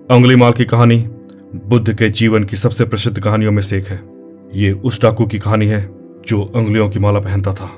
अंगुलीमाल की कहानी बुद्ध के जीवन की सबसे प्रसिद्ध कहानियों में से एक है। ये उस डाकू की कहानी है जो अंगुलियों की माला पहनता था,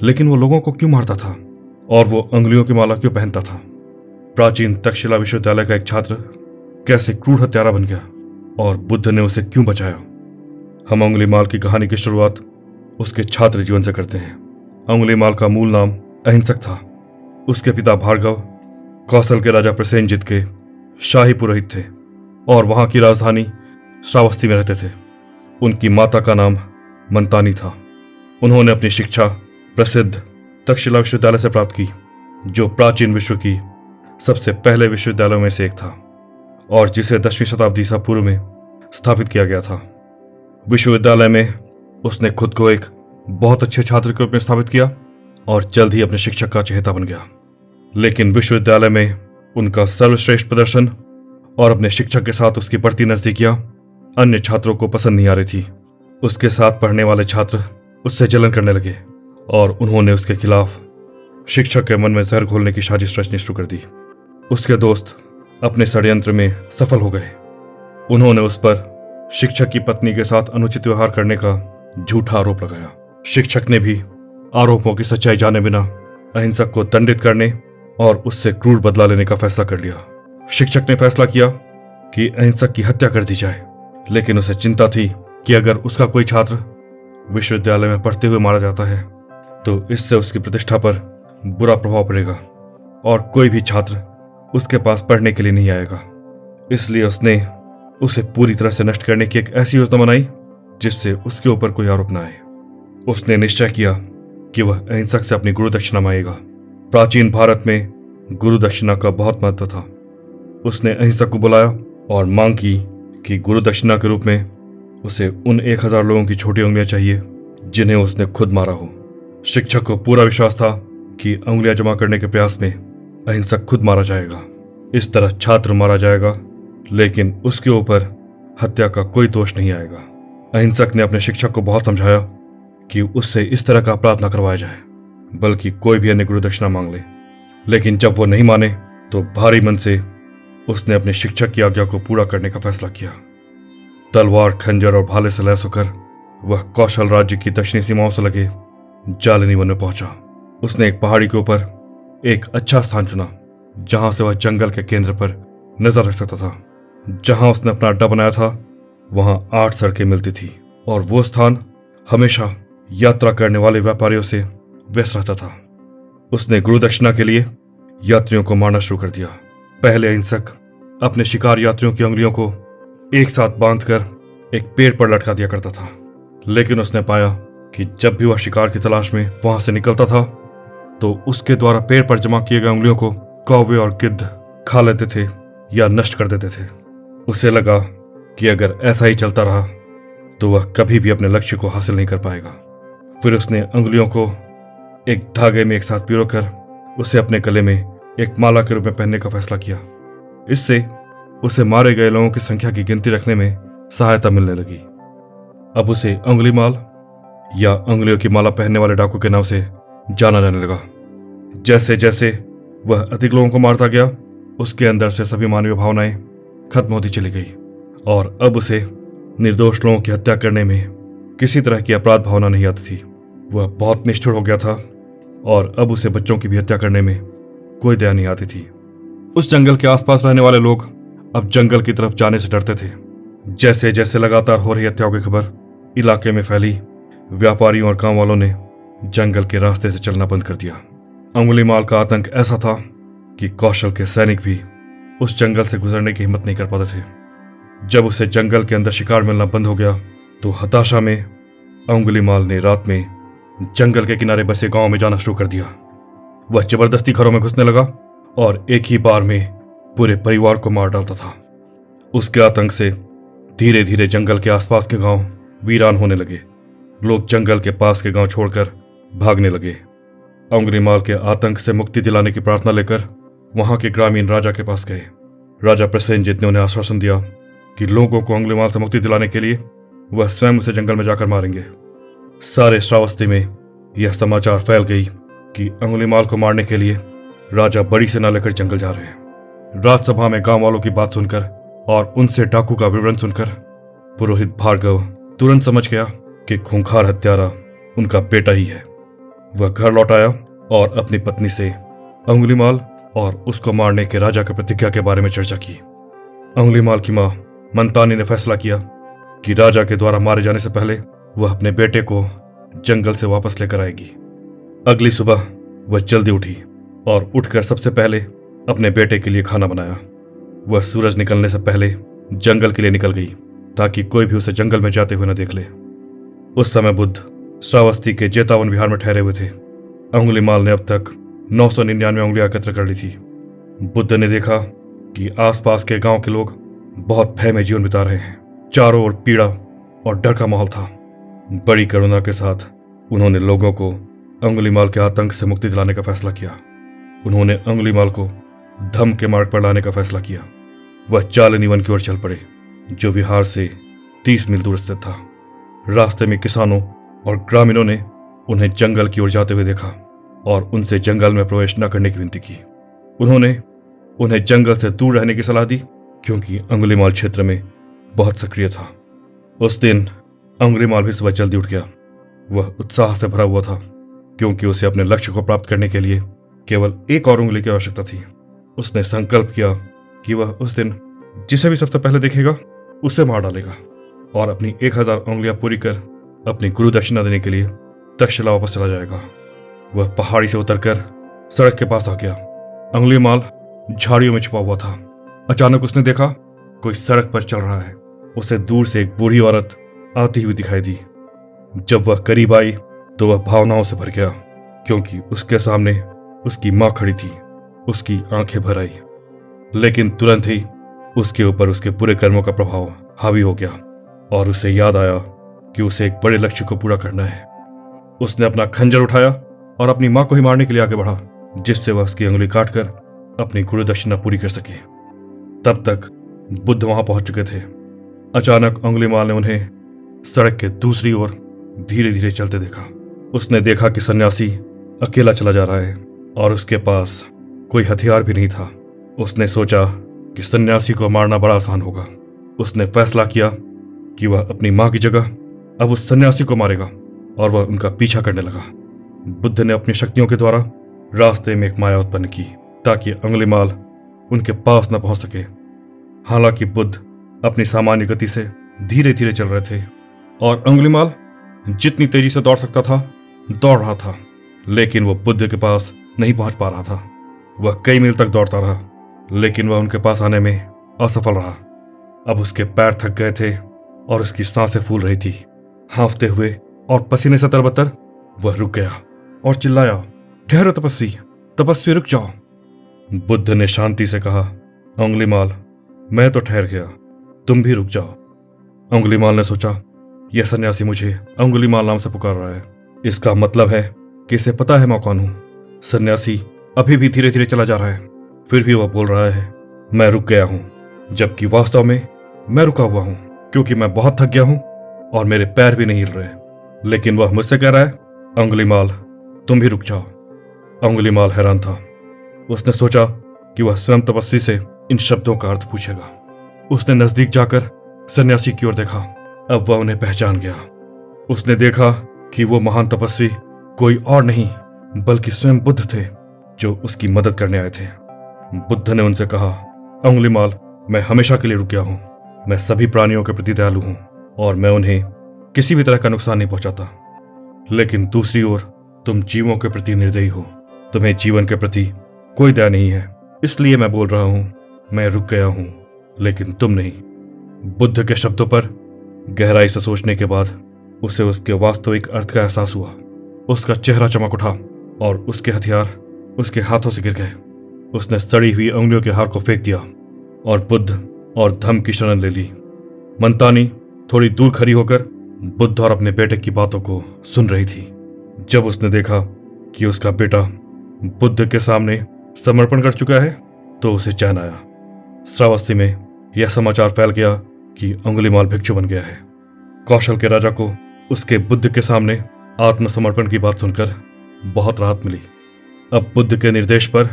लेकिन वो लोगों को क्यों मारता था और वो अंगुलियों की माला क्यों पहनता था? प्राचीन तक्षशिला विश्वविद्यालय का एक छात्र कैसे क्रूर हत्यारा बन गया और बुद्ध ने उसे क्यों बचाया? हम अंगुलीमाल की कहानी की शुरुआत उसके छात्र जीवन से करते हैं। अंगुलीमाल का मूल नाम अहिंसक था। उसके पिता भार्गव कौशल के राजा प्रसेनजित के शाही पुरोहित थे और वहां की राजधानी श्रावस्ती में रहते थे। उनकी माता का नाम मंतानी था। उन्होंने अपनी शिक्षा प्रसिद्ध तक्षशिला विश्वविद्यालय से प्राप्त की, जो प्राचीन विश्व की सबसे पहले विश्वविद्यालयों में से एक था और जिसे 10वीं शताब्दी ईसा पूर्व में स्थापित किया गया था। विश्वविद्यालय में उसने खुद को एक बहुत अच्छे छात्र के रूप में स्थापित किया और जल्द ही अपने शिक्षक का चहेता बन गया। लेकिन विश्वविद्यालय में उनका सर्वश्रेष्ठ प्रदर्शन और अपने शिक्षक के साथ उसकी बढ़ती नजदीकियां अन्य छात्रों को पसंद नहीं आ रही थी। उसके साथ पढ़ने वाले छात्र उससे जलन करने लगे और उन्होंने उसके खिलाफ शिक्षक के मन में जहर घोलने की साजिश रचनी शुरू कर दी। उसके दोस्त अपने षड्यंत्र में सफल हो गए। उन्होंने उस पर शिक्षक की पत्नी के साथ अनुचित व्यवहार करने का झूठा आरोप लगाया। शिक्षक ने भी आरोपों की सच्चाई जाने बिना अहिंसक को दंडित करने और उससे क्रूर बदला लेने का फैसला कर लिया। शिक्षक ने फैसला किया कि अहिंसक की हत्या कर दी जाए, लेकिन उसे चिंता थी कि अगर उसका कोई छात्र विश्वविद्यालय में पढ़ते हुए मारा जाता है तो इससे उसकी प्रतिष्ठा पर बुरा प्रभाव पड़ेगा और कोई भी छात्र उसके पास पढ़ने के लिए नहीं आएगा। इसलिए उसने उसे पूरी तरह से नष्ट करने की एक ऐसी योजना बनाई जिससे उसके ऊपर कोई आरोप न आए। उसने निश्चय किया कि वह अहिंसक से अपनी गुरु दक्षिणा मांगेगा। प्राचीन भारत में गुरु दक्षिणा का बहुत महत्व था। उसने अहिंसक को बुलाया और मांग की कि गुरु दक्षिणा के रूप में उसे उन 1000 लोगों की छोटी उंगलियां चाहिए जिन्हें उसने खुद मारा हो। शिक्षक को पूरा विश्वास था कि उंगलियां जमा करने के प्रयास में अहिंसक खुद मारा जाएगा। इस तरह छात्र मारा जाएगा, लेकिन उसके ऊपर हत्या का कोई दोष नहीं आएगा। अहिंसक ने अपने शिक्षक को बहुत समझाया कि उससे इस तरह का अपराध न करवाया जाए, बल्कि कोई भी अन्य गुरु दक्षिणा मांग ले। लेकिन जब वो नहीं माने तो भारी मन से उसने अपने शिक्षक की आज्ञा को पूरा करने का फैसला किया। तलवार, खंजर और भाले से लैस होकर वह कौशल राज्य की दक्षिणी सीमाओं से लगे जालिनी वन में पहुंचा। उसने एक पहाड़ी के ऊपर एक अच्छा स्थान चुना जहां से वह जंगल के केंद्र पर नजर रख सकता था। जहां उसने अपना अड्डा बनाया था वहां 8 सड़कें मिलती थी और वो स्थान हमेशा यात्रा करने वाले व्यापारियों से व्यस्त रहता था। उसने गुरु दक्षिणा के लिए यात्रियों को मारना शुरू कर दिया। पहले अहिंसक अपने शिकार यात्रियों की उंगलियों को एक साथ बांधकर एक पेड़ पर लटका दिया करता था, लेकिन उसने पाया कि जब भी वह शिकार की तलाश में वहां से निकलता था तो उसके द्वारा पेड़ पर जमा किए गए उंगलियों को कौवे और गिद्ध खा लेते थे या नष्ट कर देते थे। उसे लगा कि अगर ऐसा ही चलता रहा तो वह कभी भी अपने लक्ष्य को हासिल नहीं कर पाएगा। फिर उसने उंगलियों को एक धागे में एक साथ पिरोकर उसे अपने गले में एक माला के रूप में पहनने का फैसला किया। इससे उसे मारे गए लोगों की संख्या की गिनती रखने में सहायता मिलने लगी। अब उसे अंगुलीमाल या उंगलियों की माला पहनने वाले डाकू के नाम से जाना जाने लगा। जैसे जैसे वह अधिक लोगों को मारता गया, उसके अंदर से सभी मानवीय भावनाएं खत्म होती चली गई और अब उसे निर्दोष लोगों की हत्या करने में किसी तरह की अपराध भावना नहीं आती थी। वह बहुत निष्ठुर हो गया था और अब उसे बच्चों की भी हत्या करने में कोई दया नहीं आती थी। उस जंगल के आसपास रहने वाले लोग अब जंगल की तरफ जाने से डरते थे। जैसे जैसे लगातार हो रही हत्याओं की खबर इलाके में फैली, व्यापारियों और गांव वालों ने जंगल के रास्ते से चलना बंद कर दिया। अंगुलीमाल का आतंक ऐसा था कि कौशल के सैनिक भी उस जंगल से गुजरने की हिम्मत नहीं कर पाते थे। जब उसे जंगल के अंदर शिकार मिलना बंद हो गया तो हताशा में अंगुलीमाल ने रात में जंगल के किनारे बसे गांव में जाना शुरू कर दिया। वह जबरदस्ती घरों में घुसने लगा और एक ही बार में पूरे परिवार को मार डालता था। उसके आतंक से धीरे धीरे जंगल के आसपास के गांव वीरान होने लगे। लोग जंगल के पास के गांव छोड़कर भागने लगे। अंगुलीमाल के आतंक से मुक्ति दिलाने की प्रार्थना लेकर वहां के ग्रामीण राजा के पास गए। राजा प्रसेनजित ने उन्हें आश्वासन दिया कि लोगों को अंगुलीमाल से मुक्ति दिलाने के लिए वह स्वयं उसे जंगल में जाकर मारेंगे। सारे श्रावस्ती में यह समाचार फैल गई कि अंगुलीमाल को मारने के लिए राजा बड़ी सेना लेकर जंगल जा रहे हैं। राजसभा में गांव वालों की बात सुनकर और उनसे डाकू का विवरण सुनकर पुरोहित भार्गव तुरंत समझ गया कि खूंखार हत्यारा उनका बेटा ही है। वह घर लौट आया और अपनी पत्नी से अंगुलीमाल और उसको मारने के राजा की प्रतिज्ञा के बारे में चर्चा की। अंगुलीमाल की मां मंतानी ने फैसला किया कि राजा के द्वारा मारे जाने से पहले वह अपने बेटे को जंगल से वापस लेकर आएगी। अगली सुबह वह जल्दी उठी और उठकर सबसे पहले अपने बेटे के लिए खाना बनाया। वह सूरज निकलने से पहले जंगल के लिए निकल गई ताकि कोई भी उसे जंगल में जाते हुए न देख ले। उस समय बुद्ध श्रावस्ती के जेतावन विहार में ठहरे हुए थे। अंगुलीमाल ने अब तक 999 उंगलियां एकत्र कर ली थी। बुद्ध ने देखा कि आसपास के गांव के लोग बहुत भय में जीवन बिता रहे हैं। चारों ओर पीड़ा और डर का माहौल था। बड़ी करुणा के साथ उन्होंने लोगों को अंगुलीमाल के आतंक से मुक्ति दिलाने का फैसला किया। उन्होंने अंगुलीमाल को धम्म के मार्ग पर लाने का फैसला किया। वह चालनी वन की ओर चल पड़े, जो विहार से 30 मील दूर स्थित था। रास्ते में किसानों और ग्रामीणों ने उन्हें जंगल की ओर जाते हुए देखा और उनसे जंगल में प्रवेश न करने की विनती की। उन्होंने उन्हें जंगल से दूर रहने की सलाह दी क्योंकि अंगुलीमाल क्षेत्र में बहुत सक्रिय था। उस दिन अंगुलीमाल भी सुबह जल्दी उठ गया। वह उत्साह से भरा हुआ था क्योंकि उसे अपने लक्ष्य को प्राप्त करने के लिए केवल एक और उंगली की आवश्यकता थी। उसने संकल्प किया कि वह उस दिन जिसे भी सबसे पहले देखेगा उसे मार डालेगा और अपनी 1000 उंगलियां पूरी कर अपनी गुरु दक्षिणा देने के लिए तक्षशिला वापस चला जाएगा। वह पहाड़ी से उतरकर सड़क के पास आ गया। अंगुलीमाल झाड़ियों में छुपा हुआ था। अचानक उसने देखा कोई सड़क पर चल रहा है। उसे दूर से एक बूढ़ी औरत आती हुई दिखाई दी। जब वह करीब आई तो वह भावनाओं से भर गया क्योंकि उसके सामने उसकी मां खड़ी थी। उसकी आंखें भर आई, लेकिन तुरंत ही उसके ऊपर उसके बुरे कर्मों का प्रभाव हावी हो गया और उसे याद आया कि उसे एक बड़े लक्ष्य को पूरा करना है। उसने अपना खंजर उठाया और अपनी मां को ही मारने के लिए आगे बढ़ा, जिससे वह उसकी अंगुली काटकर अपनी गुरु दक्षिणा पूरी कर सके। तब तक बुद्ध वहां पहुंच चुके थे। अचानक अंगुलीमाल ने उन्हें सड़क के दूसरी ओर धीरे धीरे चलते देखा। उसने देखा कि सन्यासी अकेला चला जा रहा है और उसके पास कोई हथियार भी नहीं था। उसने सोचा कि सन्यासी को मारना बड़ा आसान होगा। उसने फैसला किया कि वह अपनी मां की जगह अब उस सन्यासी को मारेगा और वह उनका पीछा करने लगा। बुद्ध ने अपनी शक्तियों के द्वारा रास्ते में एक माया उत्पन्न की ताकि अंगुलीमाल उनके पास न पहुंच सके। हालांकि बुद्ध अपनी सामान्य गति से धीरे धीरे चल रहे थे और अंगुलीमाल जितनी तेजी से दौड़ सकता था दौड़ रहा था, लेकिन वह बुद्ध के पास नहीं पहुंच पा रहा था। वह कई मील तक दौड़ता रहा, लेकिन वह उनके पास आने में असफल रहा। अब उसके पैर थक गए थे और उसकी सांसें फूल रही थी। हाँफते हुए और पसीने से तरबतर वह रुक गया और चिल्लाया, ठहरो तपस्वी, तपस्वी रुक जाओ। बुद्ध ने शांति से कहा, अंगुलीमाल, मैं तो ठहर गया, तुम भी रुक जाओ। अंगुलीमाल ने सोचा, यह सन्यासी मुझे अंगुलीमाल नाम से पुकार रहा है। इसका मतलब है कि इसे पता है मैं कौन हूं। सन्यासी अभी भी धीरे धीरे चला जा रहा है, फिर भी वह बोल रहा है मैं रुक गया हूं, जबकि वास्तव में मैं रुका हुआ हूं क्योंकि मैं बहुत थक गया हूं और मेरे पैर भी नहीं हिल रहे। लेकिन वह मुझसे कह रहा है, अंगुलीमाल, तुम भी रुक जाओ। अंगुलीमाल हैरान था। उसने सोचा कि वह स्वयं तपस्वी से इन शब्दों का अर्थ पूछेगा। उसने नजदीक जाकर सन्यासी की ओर देखा। अब वह उन्हें पहचान गया। उसने देखा कि वो महान तपस्वी कोई और नहीं बल्कि स्वयं बुद्ध थे जो उसकी मदद करने आए थे। बुद्ध ने उनसे कहा, अंगुलीमाल, मैं हमेशा के लिए रुक गया हूं। मैं सभी प्राणियों के प्रति दयालु हूं और मैं उन्हें किसी भी तरह का नुकसान नहीं पहुंचाता। लेकिन दूसरी ओर तुम जीवों के प्रति निर्दयी हो। तुम्हें जीवन के प्रति कोई दया नहीं है, इसलिए मैं बोल रहा हूं मैं रुक गया हूं, लेकिन तुम नहीं। बुद्ध के शब्दों पर गहराई से सोचने के बाद उसे उसके वास्तविक अर्थ का एहसास हुआ। उसका चेहरा चमक उठा और उसके हथियार उसके हाथों से गिर गए। उसने सड़ी हुई उंगलियों के हार को फेंक दिया और बुद्ध और धम्म की शरण ले ली। मंतानी थोड़ी दूर खड़ी होकर बुद्ध और अपने बेटे की बातों को सुन रही थी। जब उसने देखा कि उसका बेटा बुद्ध के सामने समर्पण कर चुका है तो उसे चैन आया। श्रावस्ती में यह समाचार फैल गया कि अंगुलीमाल भिक्षु बन गया है। कौशल के राजा को उसके बुद्ध के सामने आत्मसमर्पण की बात सुनकर बहुत राहत मिली। अब बुद्ध के निर्देश पर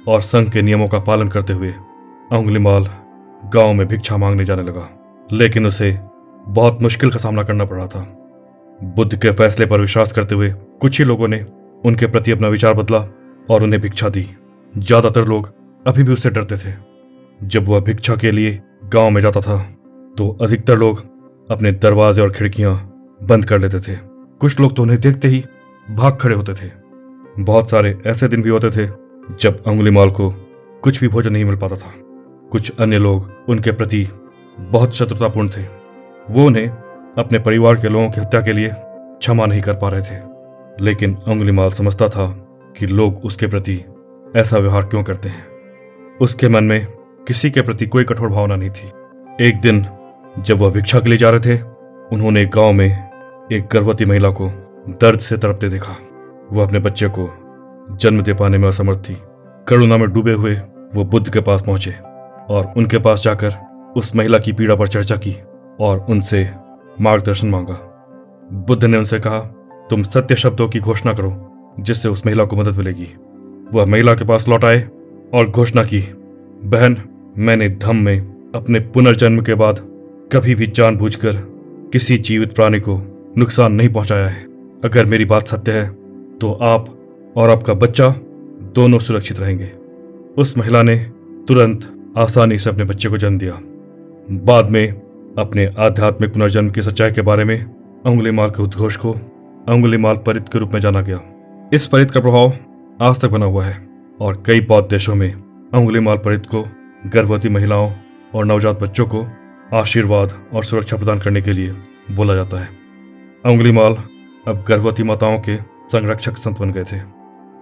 और संघ के नियमों का पालन करते हुए अंगुलीमाल गांव में भिक्षा मांगने जाने लगा, लेकिन उसे बहुत मुश्किल का सामना करना पड़ रहा था। बुद्ध के फैसले पर विश्वास करते हुए कुछ ही लोगों ने उनके प्रति अपना विचार बदला और उन्हें भिक्षा दी। ज्यादातर लोग अभी भी उससे डरते थे। जब वह भिक्षा के लिए गांव में जाता था तो अधिकतर लोग अपने दरवाजे और खिड़कियां बंद कर लेते थे। कुछ लोग तो उन्हें देखते ही भाग खड़े होते थे। बहुत सारे ऐसे दिन भी होते थे जब अंगुलीमाल को कुछ भी भोजन नहीं मिल पाता था। कुछ अन्य लोग उनके प्रति बहुत शत्रुतापूर्ण थे। वो उन्हें अपने परिवार के लोगों की हत्या के लिए क्षमा नहीं कर पा रहे थे। लेकिन अंगुलीमाल समझता था कि लोग उसके प्रति ऐसा व्यवहार क्यों करते हैं। उसके मन में किसी के प्रति कोई कठोर भावना नहीं थी। एक दिन जब वह भिक्षा के लिए जा रहे थे, उन्होंने गांव में एक गर्भवती महिला को दर्द से तड़पते देखा। वह अपने बच्चे को जन्म दे पाने में असमर्थ थी। करुणा में डूबे हुए वो बुद्ध के पास पहुंचे और उनके पास जाकर उस महिला की पीड़ा पर चर्चा की और उनसे मार्गदर्शन मांगा। बुद्ध ने उनसे कहा, तुम सत्य शब्दों की घोषणा करो जिससे उस महिला को मदद मिलेगी। वह महिला के पास लौट आए और घोषणा की, बहन, मैंने धम्म में अपने पुनर्जन्म के बाद कभी भी जानबूझकर किसी जीवित प्राणी को नुकसान नहीं पहुंचाया है। अगर मेरी बात सत्य है तो आप और आपका बच्चा दोनों सुरक्षित रहेंगे। उस महिला ने तुरंत आसानी से अपने बच्चे को जन्म दिया। बाद में अपने आध्यात्मिक पुनर्जन्म की सच्चाई के बारे में अंगुलीमाल के उद्घोष को अंगुलीमाल परित के रूप में जाना गया। इस परित का प्रभाव आज तक बना हुआ है और कई बौद्ध देशों में अंगुलीमाल परित को गर्भवती महिलाओं और नवजात बच्चों को आशीर्वाद और सुरक्षा प्रदान करने के लिए बोला जाता है। अंगुलीमाल अब गर्भवती माताओं के संरक्षक संत बन गए थे।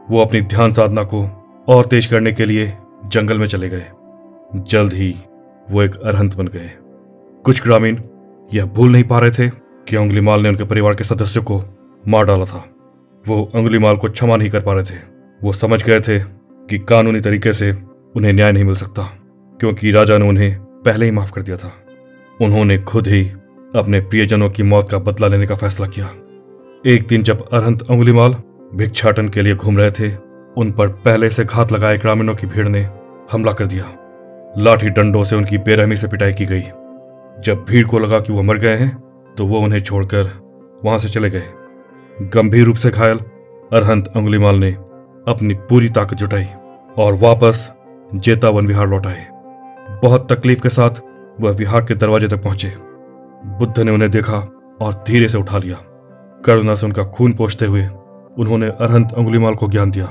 वो अपनी ध्यान साधना को और तेज करने के लिए जंगल में चले गए। जल्द ही वो एक अरहंत बन गए। कुछ ग्रामीण यह भूल नहीं पा रहे थे कि अंगुलीमाल ने उनके परिवार के सदस्यों को मार डाला था। वो अंगुलीमाल को क्षमा नहीं कर पा रहे थे। वो समझ गए थे कि कानूनी तरीके से उन्हें न्याय नहीं मिल सकता, क्योंकि राजा ने उन्हें पहले ही माफ कर दिया था। उन्होंने खुद ही अपने प्रियजनों की मौत का बदला लेने का फैसला किया। एक दिन जब अरहंत अंगुलीमाल भिक्षाटन के लिए घूम रहे थे, उन पर पहले से घात लगाए ग्रामीणों की भीड़ ने हमला कर दिया। लाठी डंडों से उनकी बेरहमी से पिटाई की गई। जब भीड़ को लगा कि वो मर गए हैं तो वो उन्हें छोड़कर वहां से चले गए। गंभीर रूप से घायल अरहंत अंगुलीमाल ने अपनी पूरी ताकत जुटाई और वापस जेतावन विहार लौट आए। बहुत तकलीफ के साथ वह विहार के दरवाजे तक पहुंचे। बुद्ध ने उन्हें देखा और धीरे से उठा लिया। करुणा से उनका खून पोंछते हुए उन्होंने अरहंत अंगुलीमाल को ज्ञान दिया।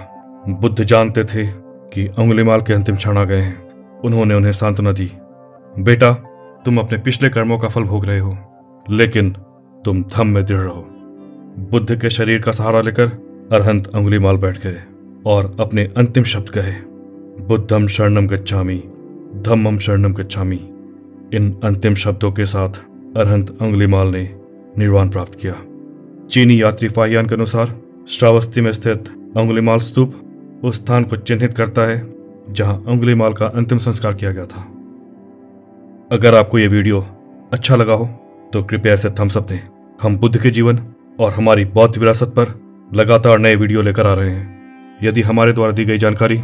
बुद्ध जानते थे कि अंगुलीमाल के अंतिम क्षण आ गए हैं। उन्होंने उन्हें सांत्वना दी, बेटा, तुम अपने पिछले कर्मों का फल भोग रहे हो, लेकिन तुम धम्म में दृढ़ रहो। बुद्ध के शरीर का सहारा लेकर अरहंत अंगुलीमाल बैठ गए और अपने अंतिम शब्द कहे, बुद्धम शरणम गच्छामि, धम्मम शरणम गच्छामि। इन अंतिम शब्दों के साथ अरहंत अंगुलीमाल ने निर्वाण प्राप्त किया। चीनी यात्री फाहियान के अनुसार श्रावस्ती में स्थित अंगुलीमाल स्तूप उस स्थान को चिन्हित करता है जहां अंगुलीमाल का अंतिम संस्कार किया गया था। अगर आपको यह वीडियो अच्छा लगा हो तो कृपया इसे थम्स अप दें। हम बुद्ध के जीवन और हमारी बौद्ध विरासत पर लगातार नए वीडियो लेकर आ रहे हैं। यदि हमारे द्वारा दी गई जानकारी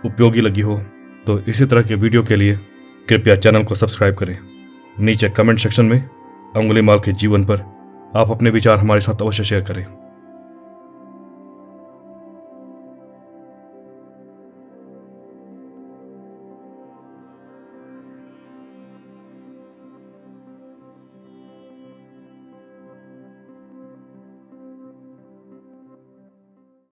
उपयोगी लगी हो तो इसी तरह के वीडियो के लिए कृपया चैनल को सब्सक्राइब करें। नीचे कमेंट सेक्शन में अंगुलीमाल के जीवन पर आप अपने विचार हमारे साथ अवश्य शेयर करें।